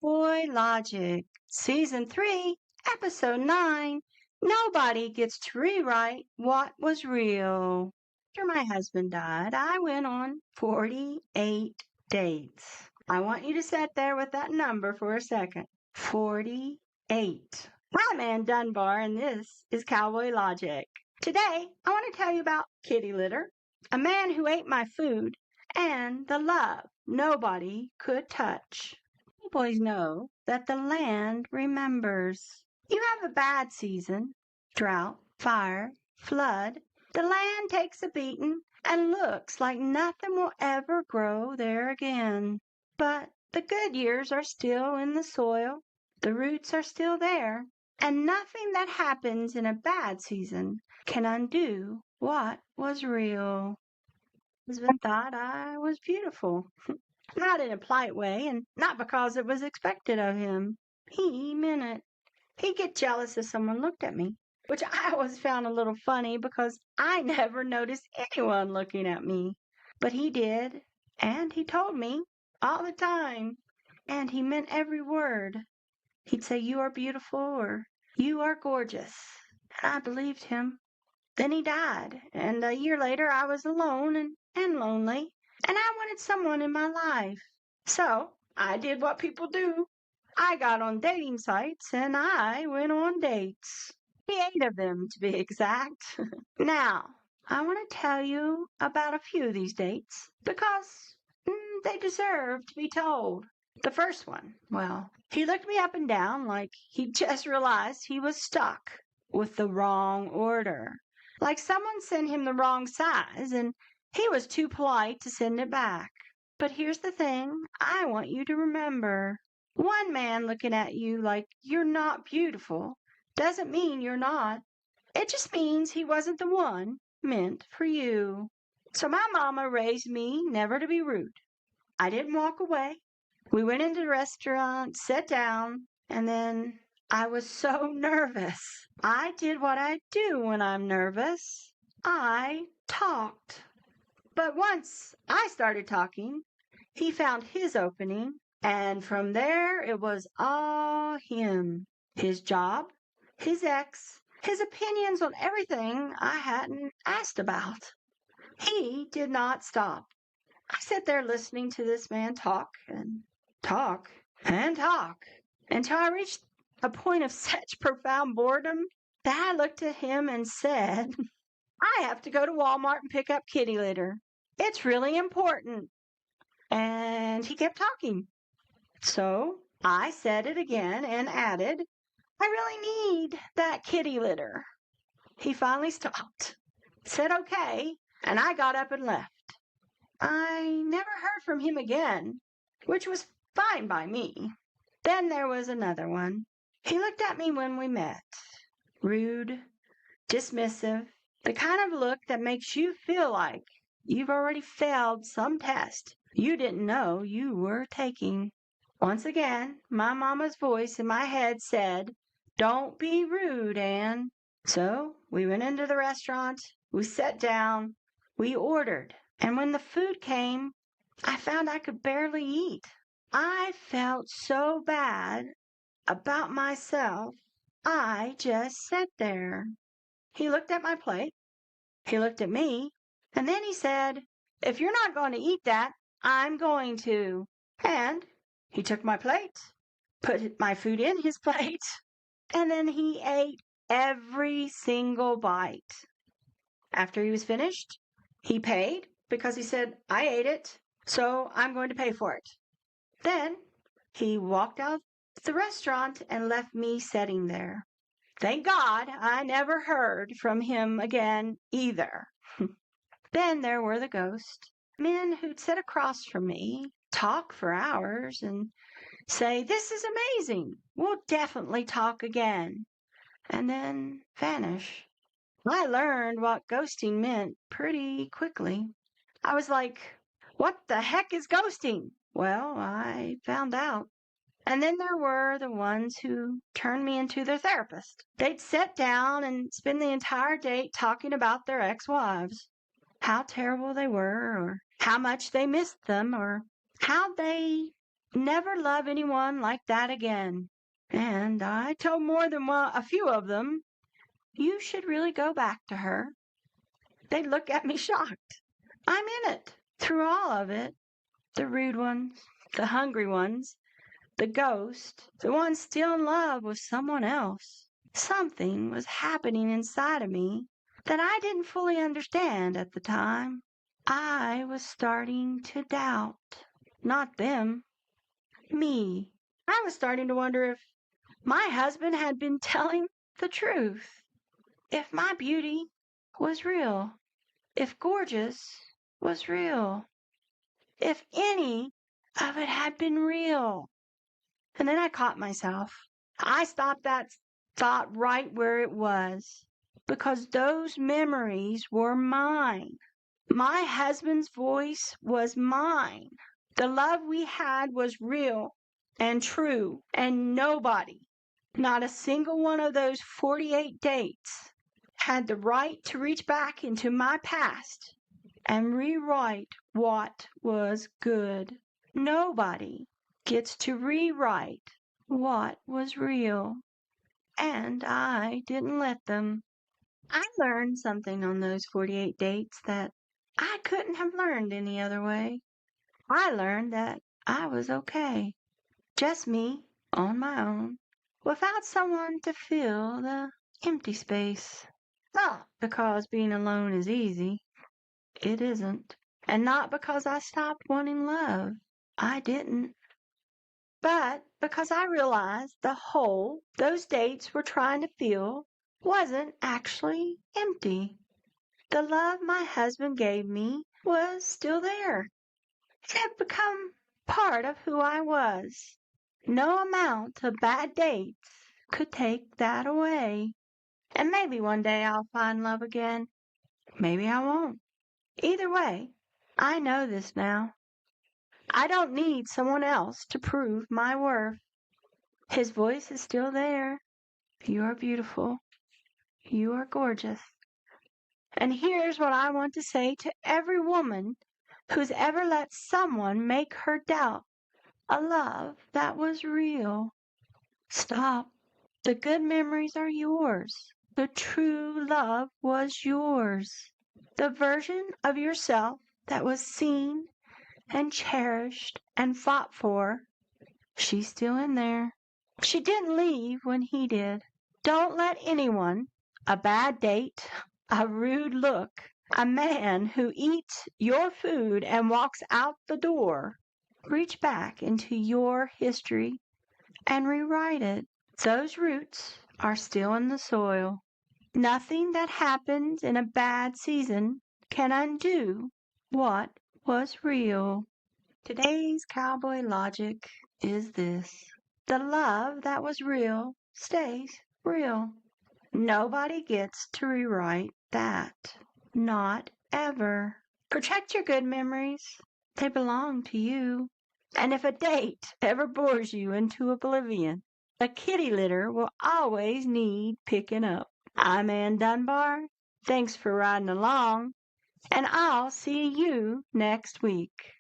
Cowboy Logic, Season 3, Episode 9. Nobody gets to rewrite what was real. After my husband died, I went on 48 dates. I want you to sit there with that number for a second. 48. I'm Ann Dunbar, and this is Cowboy Logic. Today, I want to tell you about kitty litter, a man who ate my food, and the love nobody could touch. You boys know that the land remembers. You have a bad season, drought, fire, flood. The land takes a beating and looks like nothing will ever grow there again. But the good years are still in the soil. The roots are still there. And nothing that happens in a bad season can undo what was real. Husband thought I was beautiful. Not in a polite way, and not because it was expected of him. He meant it. He'd get jealous if someone looked at me, which I always found a little funny because I never noticed anyone looking at me. But he did, and he told me all the time, and he meant every word. He'd say, "You are beautiful," or "You are gorgeous," and I believed him. Then he died, and a year later I was alone and lonely, and I wanted someone in my life. So I did what people do. I got on dating sites, and I went on dates. 8 of them, to be exact. Now, I want to tell you about a few of these dates, because they deserve to be told. The first one, well, he looked me up and down like he just realized he was stuck with the wrong order. Like someone sent him the wrong size, and he was too polite to send it back. But here's the thing I want you to remember. One man looking at you like you're not beautiful doesn't mean you're not. It just means he wasn't the one meant for you. So my mama raised me never to be rude. I didn't walk away. We went into the restaurant, sat down, and then I was so nervous. I did what I do when I'm nervous. I talked. But once I started talking, he found his opening, and from there it was all him. His job, his ex, his opinions on everything I hadn't asked about. He did not stop. I sat there listening to this man talk and talk and talk until I reached a point of such profound boredom that I looked at him and said, "I have to go to Walmart and pick up kitty litter. It's really important." And he kept talking. So I said it again and added, "I really need that kitty litter." He finally stopped, said okay, and I got up and left. I never heard from him again, which was fine by me. Then there was another one. He looked at me when we met. Rude, dismissive, the kind of look that makes you feel like you've already failed some test you didn't know you were taking. Once again, my mama's voice in my head said, "Don't be rude, Anne." So we went into the restaurant, we sat down, we ordered, and when the food came, I found I could barely eat. I felt so bad about myself, I just sat there. He looked at my plate, he looked at me, and then he said, "If you're not going to eat that, I'm going to." And he took my plate, put my food in his plate, and then he ate every single bite. After he was finished, he paid because he said, "I ate it, so I'm going to pay for it." Then he walked out the restaurant and left me sitting there. Thank God I never heard from him again either. Then there were the ghosts, men who'd sit across from me, talk for hours, and say, "This is amazing. We'll definitely talk again," and then vanish. I learned what ghosting meant pretty quickly. I was like, "What the heck is ghosting?" Well, I found out. And then there were the ones who turned me into their therapist. They'd sit down and spend the entire date talking about their ex-wives, how terrible they were, or how much they missed them, or how they never love anyone like that again. And I told more than a few of them, you should really go back to her. They look at me shocked. I'm in it, through all of it. The rude ones, the hungry ones, the ghost, the ones still in love with someone else. Something was happening inside of me that I didn't fully understand at the time. I was starting to doubt. Not them, me. I was starting to wonder if my husband had been telling the truth. If my beauty was real. If gorgeous was real. If any of it had been real. And then I caught myself. I stopped that thought right where it was, because those memories were mine. My husband's voice was mine. The love we had was real and true, and nobody, not a single one of those 48 dates, had the right to reach back into my past and rewrite what was good. Nobody gets to rewrite what was real, and I didn't let them. I learned something on those 48 dates that I couldn't have learned any other way. I learned that I was okay, just me on my own, without someone to fill the empty space. Not because being alone is easy. It isn't. And not because I stopped wanting love. I didn't. But because I realized the hole those dates were trying to fill wasn't actually empty. The love my husband gave me was still there. It had become part of who I was. No amount of bad dates could take that away. And maybe one day I'll find love again. Maybe I won't. Either way, I know this now. I don't need someone else to prove my worth. His voice is still there. You are beautiful. You are gorgeous. And here's what I want to say to every woman who's ever let someone make her doubt a love that was real. Stop. The good memories are yours. The true love was yours. The version of yourself that was seen and cherished and fought for, she's still in there. She didn't leave when he did. Don't let anyone, a bad date, a rude look, a man who eats your food and walks out the door, reach back into your history and rewrite it. Those roots are still in the soil. Nothing that happens in a bad season can undo what was real. Today's Cowboy Logic is this. The love that was real stays real. Nobody gets to rewrite that. Not ever. Protect your good memories. They belong to you. And if a date ever bores you into oblivion, a kitty litter will always need picking up. I'm Ann Dunbar. Thanks for riding along, and I'll see you next week.